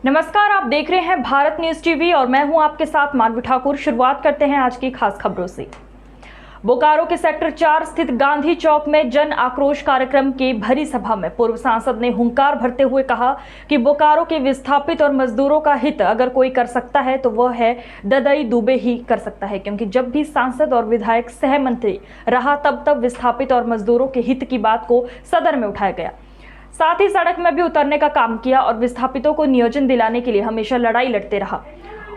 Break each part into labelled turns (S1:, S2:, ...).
S1: नमस्कार, आप देख रहे हैं भारत न्यूज टीवी और मैं हूं आपके साथ मानवी ठाकुर। शुरुआत करते हैं आज की खास खबरों से। बोकारो के सेक्टर 4 स्थित गांधी चौक में जन आक्रोश कार्यक्रम की भरी सभा में पूर्व सांसद ने हुंकार भरते हुए कहा कि बोकारो के विस्थापित और मजदूरों का हित अगर कोई कर सकता है तो वह है ददई दुबे ही कर सकता है, क्योंकि जब भी सांसद और विधायक सह मंत्री रहा तब विस्थापित और मजदूरों के हित की बात को सदन में उठाया गया। साथ ही सड़क में भी उतरने का काम किया और विस्थापितों को नियोजन दिलाने के लिए हमेशा लड़ाई लड़ते रहा।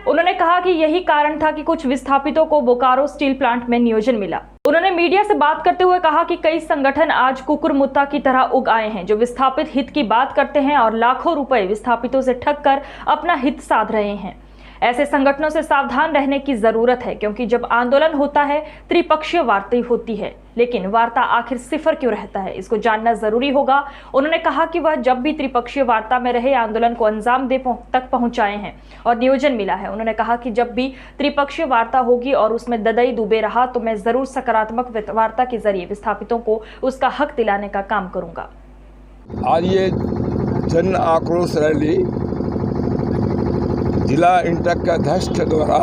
S1: उन्होंने कहा कि यही कारण था कि कुछ विस्थापितों को बोकारो स्टील प्लांट में नियोजन मिला। उन्होंने मीडिया से बात करते हुए कहा कि कई संगठन आज कुकुरमुत्ता की तरह उग आए हैं जो विस्थापित हित की बात करते हैं और लाखों रुपए विस्थापितों से ठग कर अपना हित साध रहे हैं। ऐसे संगठनों से सावधान रहने की जरूरत है, क्योंकि जब आंदोलन होता है त्रिपक्षीय वार्ता होती है, लेकिन वार्ता आखिर सिफर क्यों रहता है, इसको जानना जरूरी होगा। उन्होंने कहा कि वह जब भी त्रिपक्षीय वार्ता में रहे आंदोलन को अंजाम तक पहुंचाए हैं और नियोजन मिला है। उन्होंने कहा कि जब भी त्रिपक्षीय वार्ता होगी और उसमें ददई दुबे रहा तो मैं जरूर सकारात्मक वार्ता के जरिए विस्थापितों को उसका हक दिलाने का काम करूंगा।
S2: आज ये जन आक्रोश रैली जिला इंटक के अध्यक्ष द्वारा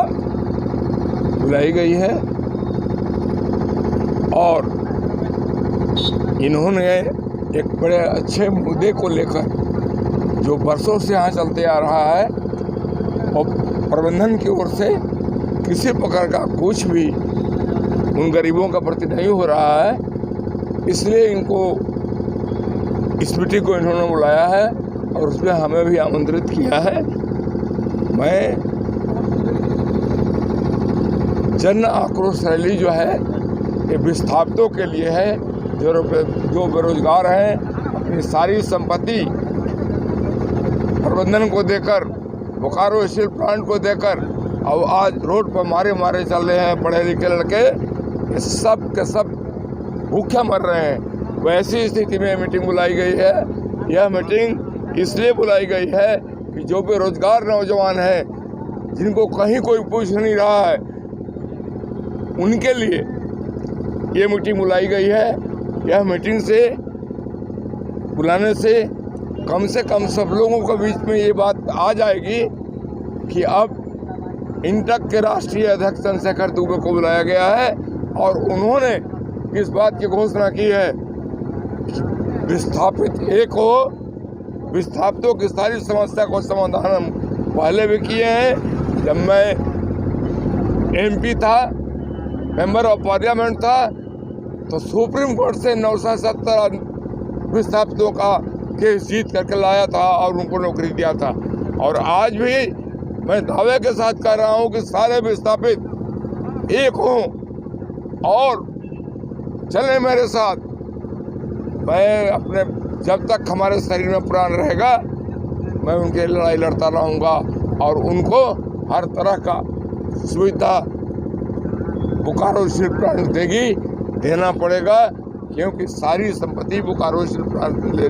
S2: बुलाई गई है और इन्होंने एक बड़े अच्छे मुद्दे को लेकर जो बरसों से यहाँ चलते आ रहा है और प्रबंधन की ओर से किसी प्रकार का कुछ भी उन गरीबों का प्रति नहीं हो रहा है, इसलिए इनको इस मीटिंग को इन्होंने बुलाया है और उसमें हमें भी आमंत्रित किया है। मैं जन आक्रोश रैली जो है ये विस्थापितों के लिए है जो बेरोजगार हैं, अपनी सारी संपत्ति प्रबंधन को देकर, बोकारो स्टील प्लांट को देकर और आज रोड पर मारे चल रहे हैं पढ़े लिखे लड़के, ये सब के सब भूखे मर रहे हैं। वैसी स्थिति में मीटिंग बुलाई गई है। यह मीटिंग इसलिए बुलाई गई है कि जो बेरोजगार नौजवान हैं, जिनको कहीं कोई पूछ नहीं रहा है, उनके लिए ये मीटिंग बुलाई गई है। यह मीटिंग से बुलाने से कम सब लोगों के बीच में ये बात आ जाएगी कि अब इंटक के राष्ट्रीय अध्यक्ष चंद्रशेखर दुबे को बुलाया गया है और उन्होंने इस बात की घोषणा की है विस्थापित एक हो। विस्थापितों की सारी समस्या को समाधान हम पहले भी किए हैं। जब मैं एमपी था, मेंबर ऑफ पार्लियामेंट था, तो सुप्रीम कोर्ट से 970 विस्थापितों का केस जीत करके लाया था और उनको नौकरी दिया था। और आज भी मैं दावे के साथ कह रहा हूं कि सारे विस्थापित एक हों और चलें मेरे साथ। मैं अपने जब तक हमारे शरीर में प्राण रहेगा मैं उनके लड़ाई लड़ता रहूँगा और उनको हर तरह का सुविधा बोकारो स्टील प्लांट देना पड़ेगा, क्योंकि सारी संपत्ति बोकारो स्टील प्लांट ने ले ली।